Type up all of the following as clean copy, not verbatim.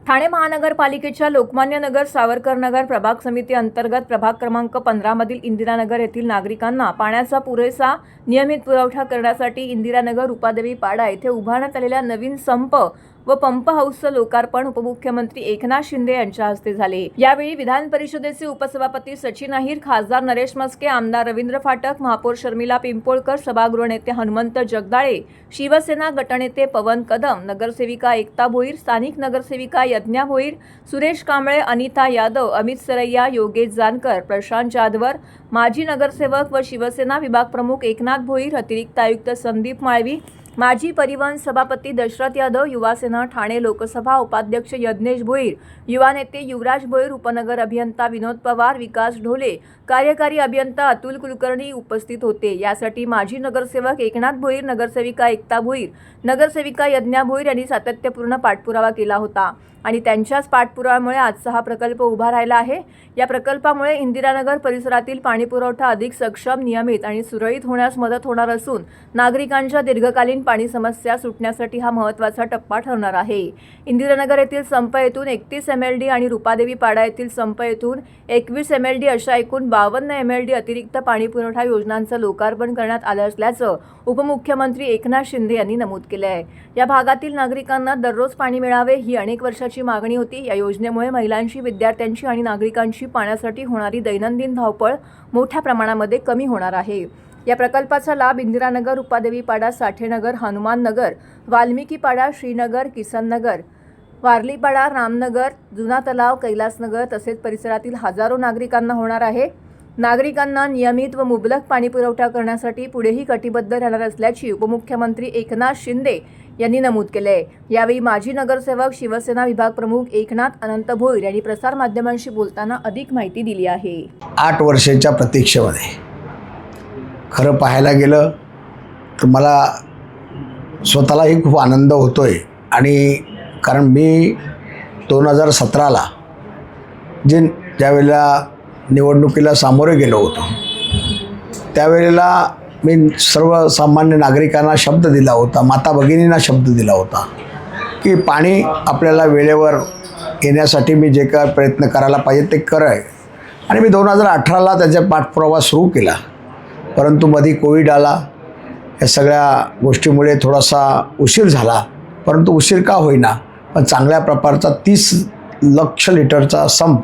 ठाणे महानगरपालिकेच्या लोकमान्य नगर सावरकर नगर प्रभाग समिती अंतर्गत प्रभाग क्रमांक 15 मधील इंदिरानगर येथील नागरिकांना पाण्याचा पुरेसा नियमित पुरवठा करण्यासाठी इंदिरानगर रूपादेवी पाडा येथे उभारण्यात आलेल्या नवीन संप व पंप हाऊसचं लोकार्पण उपमुख्यमंत्री एकनाथ शिंदे यांच्या हस्ते झाले। यावेळी विधान परिषदेचे उपसभापती सचिन अहिर, खासदार नरेश मस्के, आमदार रवींद्र फाटक, महापौर शर्मिला पिंपोळकर, सभागृह नेते हनुमंत जगदाळे, शिवसेना गटनेते पवन कदम, नगरसेविका एकता भोईर, स्थानिक नगरसेविका यज्ञा भोईर, सुरेश कांबळे, अनिता यादव, अमित सरैया, योगेश जानकर, प्रशांत जाधवर, माजी नगरसेवक व शिवसेना विभाग प्रमुख एकनाथ भोईर, अतिरिक्त आयुक्त संदीप माळवी, माजी परिवहन सभापती दशरथ यादव, युवासेना ठाणे लोकसभा उपाध्यक्ष यज्ञेश भोईर, युवा नेते युवराज भोईर, उपनगर अभियंता विनोद पवार, विकास ढोले, कार्यकारी अभियंता अतुल कुलकर्णी उपस्थित होते। यासाठी माजी नगरसेवक एकनाथ भोईर, नगरसेविका एकता भोईर, नगरसेविका यज्ञा भोईर यांनी सातत्यपूर्ण पाठपुरावा केला होता आणि त्यांच्याच पाठपुराव्यामुळे आजचा हा प्रकल्प उभा राहिला आहे। या प्रकल्पामुळे इंदिरानगर परिसरातील पाणीपुरवठा अधिक सक्षम, नियमित आणि सुरळीत होण्यास मदत होणार असून नागरिकांच्या दीर्घकालीन पाणी समस्या सुटण्यासाठी हा महत्त्वाचा टप्पा ठरणार आहे। इंदिरानगर येथील संप येथून 31 MLD आणि रूपादेवी पाडा येथील संप येथून 21 MLD अशा एकूण 52 MLD अतिरिक्त पाणीपुरवठा योजनांचं लोकार्पण करण्यात आलं असल्याचं उपमुख्यमंत्री एकनाथ शिंदे यांनी नमूद केलं आहे। या भागातील नागरिकांना दररोज पाणी मिळावे ही अनेक वर्षाची मागणी होती। या योजनेमुळे महिलांची, विद्यार्थ्यांची आणि नागरिकांची पाण्यासाठी होणारी दैनंदिन धावपळ मोठ्या प्रमाणामध्ये कमी होणार आहे। या प्रकल्पाचा लाभ इंदिरानगर, रूपादेवी पाडा, साठेनगर, हनुमान नगर, वाल्मिकी पाडा, श्रीनगर, किसन नगर, वारलीपाडा, रामनगर, जुना तलाव, कैलासनगर तसेच परिसरातील हजारो नागरिकांना होणार आहे। नागरिकांना नियमित व मुबलक पाणी पुरवठा करण्यासाठी पुढेही कटिबद्ध राहणार असल्याची उपमुख्यमंत्री एकनाथ शिंदे यांनी नमूद केले आहे। यावेळी माजी नगरसेवक, शिवसेना विभाग प्रमुख एकनाथ अनंत भोईर यांनी प्रसारमाध्यमांशी बोलताना अधिक माहिती दिली आहे। 8 वर्षाच्या प्रतीक्षेमध्ये खरं पाहायला गेलं तर मला स्वतःलाही खूप आनंद होतोय आणि कारण मी 2017ला ज्यावेळेला निवडणुकीला सामोरे गेलो होतो त्यावेळेला मी सर्वसामान्य नागरिकांना शब्द दिला होता, माता भगिनींना शब्द दिला होता की पाणी आपल्याला वेळेवर येण्यासाठी मी जे काय प्रयत्न करायला पाहिजे ते कराय आणि मी 2018ला त्याचा पाठपुरावा सुरू केला। परंतु मध्ये कोविड आला, या सगळ्या गोष्टीमुळे थोडासा उशीर झाला, परंतु उशीर का होईना पण चांगल्या प्रकारचा 30 लाख लिटरचा संप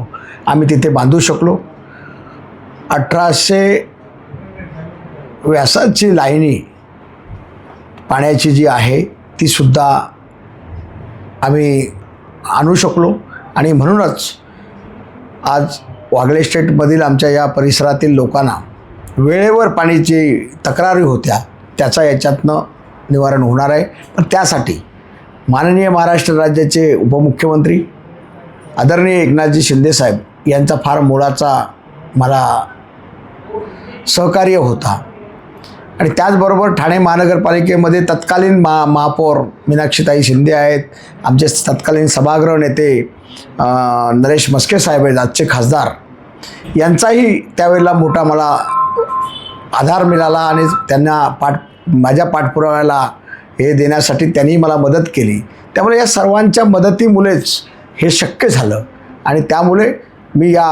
आम्ही तिथे बांधू शकलो। 1800 व्यासाची लाईनी पाण्याची जी आहे ती सुद्धा आम्ही आणू शकलो आणि म्हणूनच आज वागळे स्टेटमधील आमच्या या परिसरातील लोकांना वेळेवर पाण्याची तक्रारी होत्या त्याचा याच्यातनं निवारण होणार आहे। पण त्यासाठी माननीय महाराष्ट्र राज्याचे उपमुख्यमंत्री आदरणीय एकनाथजी शिंदेसाहेब यांचा फार मोलाचा मला सहकार्य होता आणि त्याचबरोबर ठाणे महानगरपालिकेमध्ये तत्कालीन महापौर मीनाक्षीताई शिंदे आहेत, आमचे तत्कालीन सभागृह नेते नरेश मस्के साहेब आहेत, आजचे खासदार, यांचाही त्यावेळेला मोठा मला आधार मिळाला आणि त्यांना माझ्या पाठपुराव्याला हे देण्यासाठी त्यांनी मला मदत केली। त्यामुळे या सर्वांच्या मदतीमुळेच हे शक्य झालं आणि त्यामुळे मी या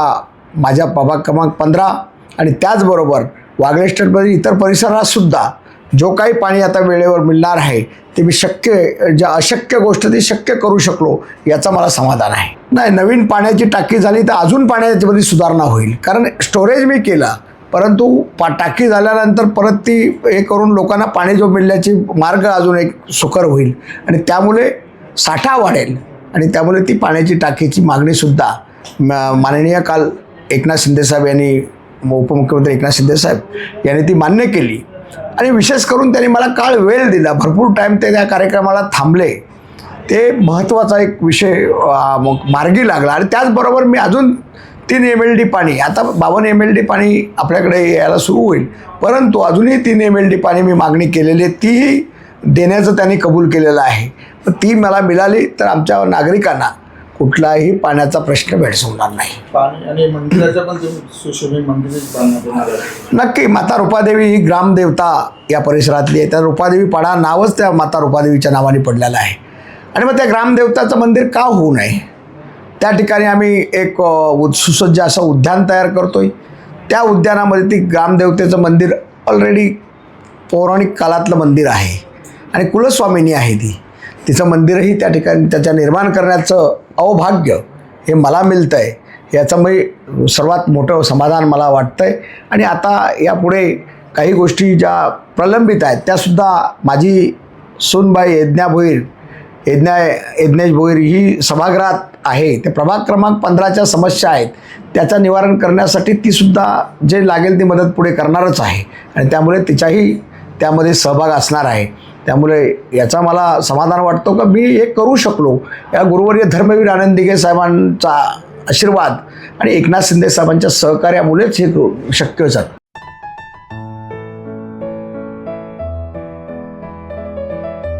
माझ्या प्रभाग क्रमांक 15 आणि त्याचबरोबर वागळे स्टेटमध्ये इतर परिसरातसुद्धा जो काही पाणी आता वेळेवर मिळणार आहे ते मी ज्या अशक्य गोष्ट ती शक्य करू शकलो याचा मला समाधान आहे। नाही, नवीन पाण्याची टाकी झाली तर अजून पाण्याच्यामध्ये सुधारणा होईल, कारण स्टोरेज मी केला परंतु टाकी झाल्यानंतर परत ती हे करून लोकांना पाणी जो मिळण्याची मार्ग अजून एक सुकर होईल आणि त्यामुळे साठा वाढेल आणि त्यामुळे ती पाण्याची टाकीची मागणीसुद्धा माननीय काल एकनाथ शिंदेसाहेब यांनी, उपमुख्यमंत्री एकनाथ शिंदेसाहेब यांनी ती मान्य केली आणि विशेष करून त्यांनी मला काळ वेळ दिला, भरपूर टाईम ते त्या कार्यक्रमाला थांबले, ते महत्त्वाचा एक विषय मार्गी लागला आणि त्याचबरोबर मी अजून 3 MLD पाणी, आता 52 MLD पाणी आपल्याकडे यायला सुरू होईल, परंतु अजूनही 3 MLD पाणी मी मागणी केलेली आहे, तीही देण्याचं त्यांनी कबूल केलेलं आहे। पण ती मला मिळाली तर आमच्या नागरिकांना कुठलाही पाण्याचा प्रश्न भेडसावणार नाही। पाणी आणि मंदिराचं पण सुशोभित मंदिरच बांधण्यात येणार आहे। नक्की, माता रूपादेवी ही ग्रामदेवता या परिसरातली आहे, त्या रूपादेवी पाडा नावच त्या माता रूपादेवीच्या नावाने पडलेलं आहे आणि मग त्या ग्रामदेवताचं मंदिर का होऊ नये त्या ठिकाणी आम्ही एक सुसज्ज असं उद्यान तयार करतो आहे. त्या उद्यानामध्ये ती ग्रामदेवतेचं मंदिर ऑलरेडी पौराणिक काळातलं मंदिर आहे आणि कुलस्वामिनी आहे तिचं मंदिरही त्या ठिकाणी त्याच्या निर्माण करण्याचं अवभाग्य हे मला मिळतं आहे. याचं मी सर्वात मोठं समाधान मला वाटतं आहे. आणि आता यापुढे काही गोष्टी ज्या प्रलंबित आहेत त्यासुद्धा माझी सूनबाई यज्ञेश भोईर ही सभागृहात आहे. ते प्रभाग क्रमांक 15च्या समस्या आहेत त्याचं निवारण करण्यासाठी तीसुद्धा जे लागेल ती मदत पुढे करणारच आहे आणि त्यामुळे तिचाही त्यामध्ये सहभाग असणार आहे. त्यामुळे याचा मला समाधान वाटतो का मी हे करू शकलो. या गुरुवर्य धर्मवीर आनंद दिघे साहेबांचा आशीर्वाद आणि एकनाथ शिंदे साहेबांच्या सहकार्यामुळेच हे शक्य झालं.